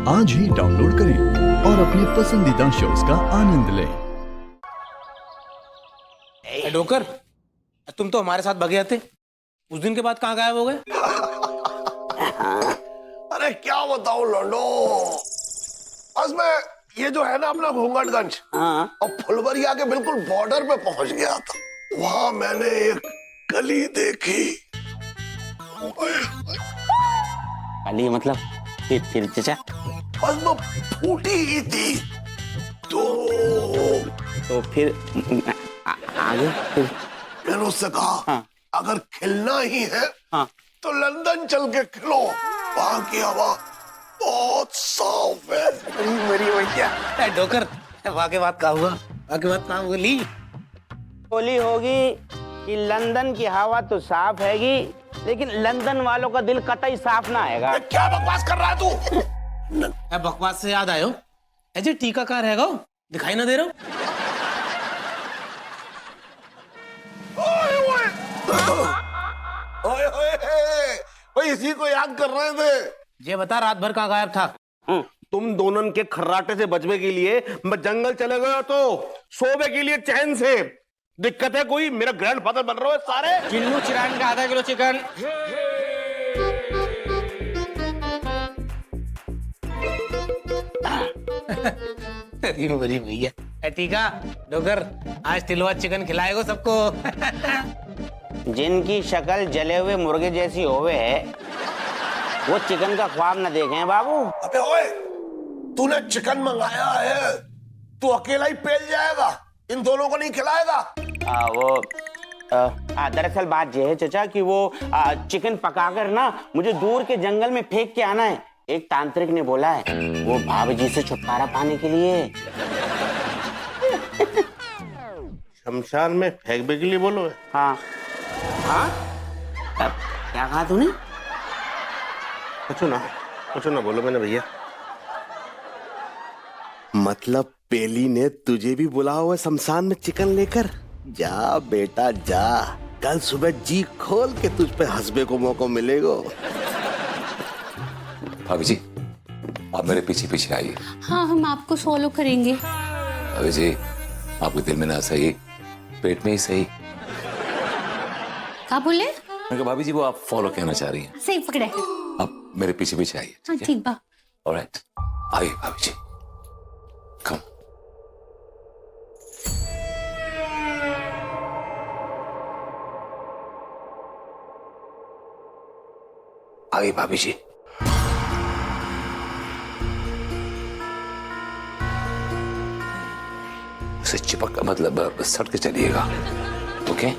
आज ही डाउनलोड करें और अपने पसंदीदा शोज का आनंद लें। डोकर, तुम तो हमारे साथ भगे थे, उस दिन के बाद कहाँ गायब हो गए? अरे क्या बताऊं लौंडो, बस मैं ये जो है ना अपना घूंघटगंज और फुलवरिया के बिल्कुल बॉर्डर पे पहुंच गया था। वहां मैंने एक गली देखी। गली मतलब फिर चाचा बस वो फूटी ही थी तो फिर आगे फिर मैंने उससे कहा अगर खिलना ही है तो लंदन चल के खिलो, वहां की हवा बहुत साफ है। मेरी भैया डोकर, वहाँ के बाद कहा हुआ? वहाँ के बाद कहा बोली? बोली होगी कि लंदन की हवा तो साफ हैगी, लेकिन लंदन वालों का दिल कतई साफ ना हैगा। क्या बकवास कर रहा है तू? बकवास से याद आयो, ऐसे टीकाकार हैगा, दिखाई ना दे रहा? ओए ओए, इसी को याद कर रहे थे। ये बता, रात भर कहाँ गायब था? तुम दोनों के खर्राटे से बचने के लिए मैं जंगल चले गया, तो सोने के लिए चैन से। दिक्कत है कोई? मेरा ग्रैंडफादर बन रहा है सारे। किन्नू चिरान का आधा किलो चिकन। मेरी भैया टीका डोकर, आज तिलवा चिकन खिलाएगा सबको। जिनकी शक्ल जले हुए मुर्गे जैसी होवे है, वो चिकन का ख्वाब न देखें बाबू। अबे ओए, तूने चिकन मंगाया है, तू अकेला ही पेल जाएगा, इन दोनों को नहीं खिलाएगा? दरअसल बात यह है चचा कि वो चिकन पकाकर ना मुझे दूर के जंगल में फेंक के आना है। एक तांत्रिक ने बोला है, वो भाभी जी से छुटकारा पाने के लिए। शमशान में फेंकने के लिए बोलो? हाँ हाँ, क्या कहा तूने? कुछ ना बोलो मैंने भैया। मतलब पेली ने तुझे भी बुला हुआ शमशान में चिकन लेकर? जा बेटा जा, कल सुबह जी खोल के तुझ पे हंसने को मौका मिलेगा। भाभी जी, आप मेरे पीछे पीछे आइए। हाँ, हम आपको फॉलो करेंगे। भाभी जी, आपके दिल में ना सही, पेट में ही सही। क्या बोले? मैं कहा भाभी जी, वो आप फॉलो कहना चाह रही हैं। सही पकड़े। आप मेरे पीछे पीछे आइए। हाँ ठीक बा। ऑलराइट, आइए भाभी जी, कम। आइए भाभी जी। उसे चिपक मतलब सट के चलिएगा, ओके?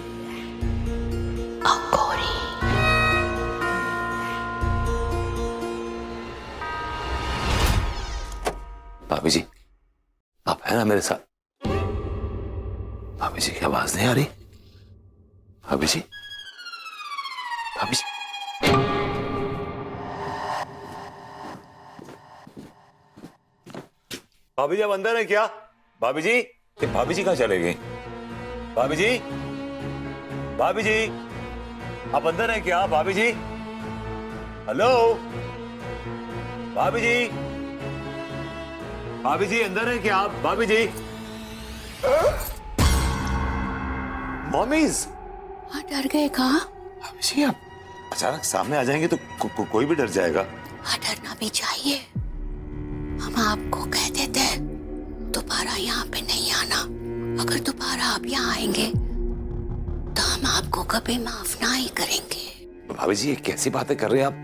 भाभी जी, आप है ना मेरे साथ? भाभी जी की आवाज नहीं आ रही? भाभी जी, भाभी जी, भाभी जी आप अंदर है क्या? भाभी जी, भाभी जी कहाँ चले गई? भाभी जी, भाभी जी आप अंदर है क्या? भाभी जी, हेलो भाभी जी, भाभी जी अंदर है क्या आप? भाभी जी, मॉमीज। हाँ, डर गए कहा? भाभी जी, आप अचानक सामने आ जाएंगे तो कोई भी डर जाएगा। हाँ, डरना भी चाहिए। हम आपको कह देते दोबारा यहाँ पे नहीं आना। अगर दोबारा आप यहाँ आएंगे तो हम आपको कभी माफ ना ही करेंगे। भाभी जी, ये कैसी बातें कर रहे हैं आप?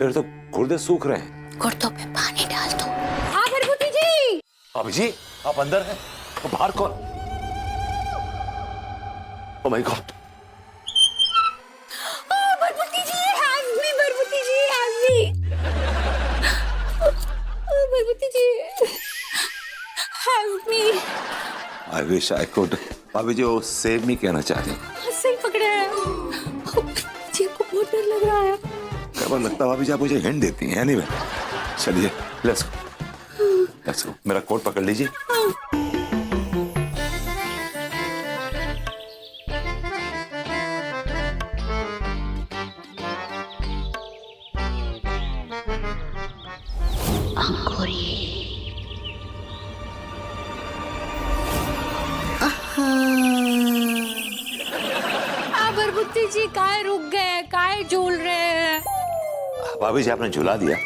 मेरे तो गुर्दे सूख रहे हैं। गुर्दों पे पानी डाल दो। हाँ भरभूति जी। भाभी जी, आप अंदर हैं? तो बाहर कौन? Oh my god. Bharbhuti ji, help me, Bharbhuti ji, help me. Bharbhuti ji, help me. I wish I could. भाभी जी, वो सेव मी कहना चाह रही हैं। सही पकड़े हैं। जी को बहुत डर लग रहा है। क्या लगता है भाभी जी आप मुझे हिंट देती हैं? एनीवे, चलिए लेट्स गो। मेरा कोट पकड़ लीजिए। अंकुरी। बरबुत्ती जी काहे रुक गए, काहे झूल रहे हैं? भाभी जी आपने झुला दिया।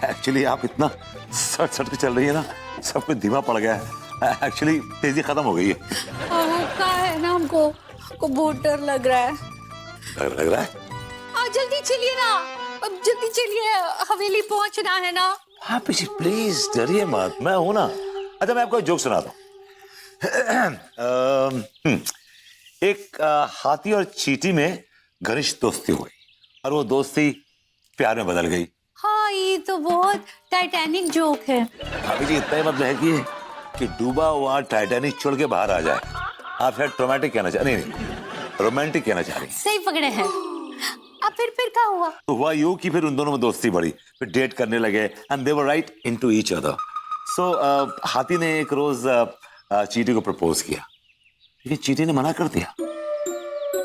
एक्चुअली आप इतना सट सट के चल रही है ना, सब कुछ धीमा पड़ गया है। एक्चुअली तेजी खत्म हो गई है। का है ना, हमको बहुत डर लग रहा है। लग रहा है? जल्दी चलिए ना, अब जल्दी चलिए, हवेली पहुंचना है ना। भाभी जी प्लीज डरिए मत, मैं हूं ना। अच्छा मैं आपको एक जोक सुनाता हूँ। एक हाथी और चींटी में घनिष्ठ दोस्ती हो गई और वो दोस्ती प्यार में बदल गई। हाँ, ये तो बहुत टाइटैनिक जोक है। भाभी जी इतना ही मतलब है कि डूबा हुआ टाइटैनिक छोड़ के बाहर आ जाए। आप शायद ट्रोमैटिक कहना चाह नहीं, रोमांटिक कहना चाह रही। सही पकड़े हैं। अब फिर क्या हुआ? तो हुआ यूं कि फिर उन दोनों में दोस्ती बढ़ी, फिर डेट करने लगे and they were right into each other. So हाथी ने एक रोज चींटी को प्रपोज किया, लेकिन चींटी ने मना कर दिया।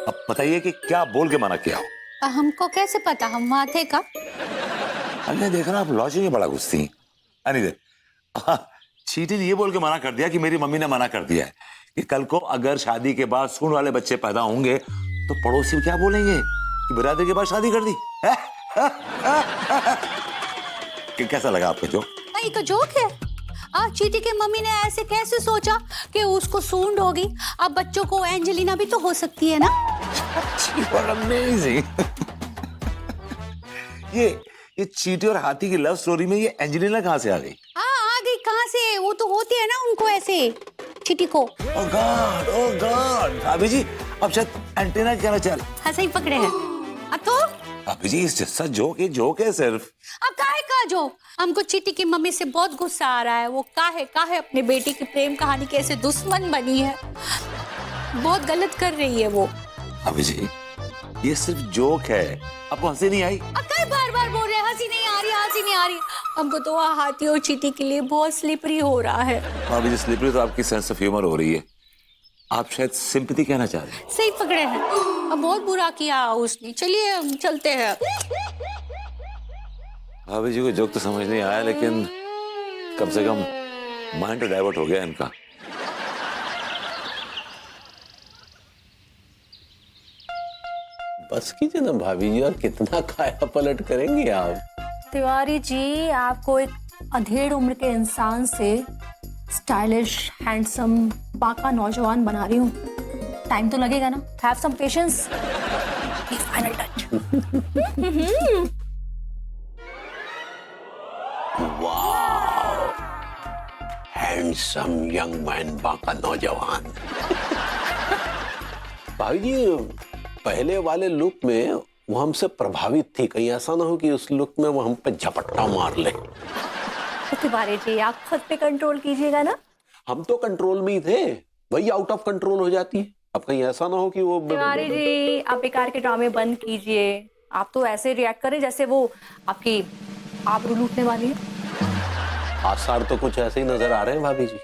अब बताइए कि क्या बोल के मना किया हो? हमको कैसे पता, हम वहां थे का? अरे देख रहा आप लॉजिक में बड़ा गुस्सी हैं। चींटी ने ये बोल के मना कर दिया कि मेरी मम्मी ने मना कर दिया है कि कल को अगर शादी के बाद सूंड वाले बच्चे पैदा होंगे तो पड़ोसी क्या बोलेंगे कि बिरादरी के बाद शादी कर दी। कि कैसा लगा आपको जोक? ये तो जोक है। चींटी के मम्मी ने ऐसे कैसे सोचा कि उसको सूंड होगी? अब बच्चों को एंजेलिना भी तो हो सकती है ना। अमेजिंग। ये चींटी और हाथी की लव स्टोरी में ये एंजेलिना कहाँ से आ गई? आ गई कहाँ से? वो तो होती है ना उनको ऐसे, चींटी को। ओह गॉड भाभी जी अब शायद एंटेना कहना चाह रहे। हाँ सही पकड़े हैं। अब तो भाभी जी इस जैसा जोक है सिर्फ। अब काहे का जोक? हमको चींटी की मम्मी से बहुत गुस्सा आ रहा है। वो काहे अपने बेटी की प्रेम कहानी कैसे दुश्मन बनी है, बहुत गलत कर रही है वो। भाभी जी ये सिर्फ जोक है, आपको हंसी नहीं आई? अब काहे बार बोल रहे हैं हंसी नहीं आ रही? हमको तो हाथी और चींटी के लिए बहुत स्लिपरी हो रहा है। भाभी जी स्लिपरी तो आपकी सेंस ऑफ ह्यूमर हो रही है, आप शायद सिंपैथी कहना चाह रहे हैं। सही पकड़े हैं। अब बहुत बुरा किया उसने। चलिए हम चलते हैं। भाभी जी को जोक तो समझ नहीं आया, लेकिन कम से कम माइंड तो डाइवर्ट हो गया इनका। बस कीजिए ना भाभी जी, और कितना काया पलट करेंगे आप? तिवारी जी, आपको एक अधेड़ उम्र के इंसान से स्टाइलिश, हैंडसम, पाका नौजवान बना रही हूँ। टाइम तो लगेगा ना। Have some patience. Final touch. वाह, हैंडसम यंग मैन, बाका नौजवान। भाभी जी पहले वाले लुक में वो हमसे प्रभावित थी, कहीं ऐसा ना हो कि उस लुक में वो हम पे झपट्टा मार ले। तिवारी जी आप खुद पे कंट्रोल कीजिएगा ना। हम तो कंट्रोल में ही थे, वही आउट ऑफ कंट्रोल हो जाती है। अब कहीं ऐसा ना हो कि वो। तिवारी जी आप बेकार के ड्रामे बंद कीजिए। आप तो ऐसे रिएक्ट करें जैसे वो आपकी आबरू लूटने वाली है। आसार तो कुछ ऐसे ही नजर आ रहे हैं भाभी जी।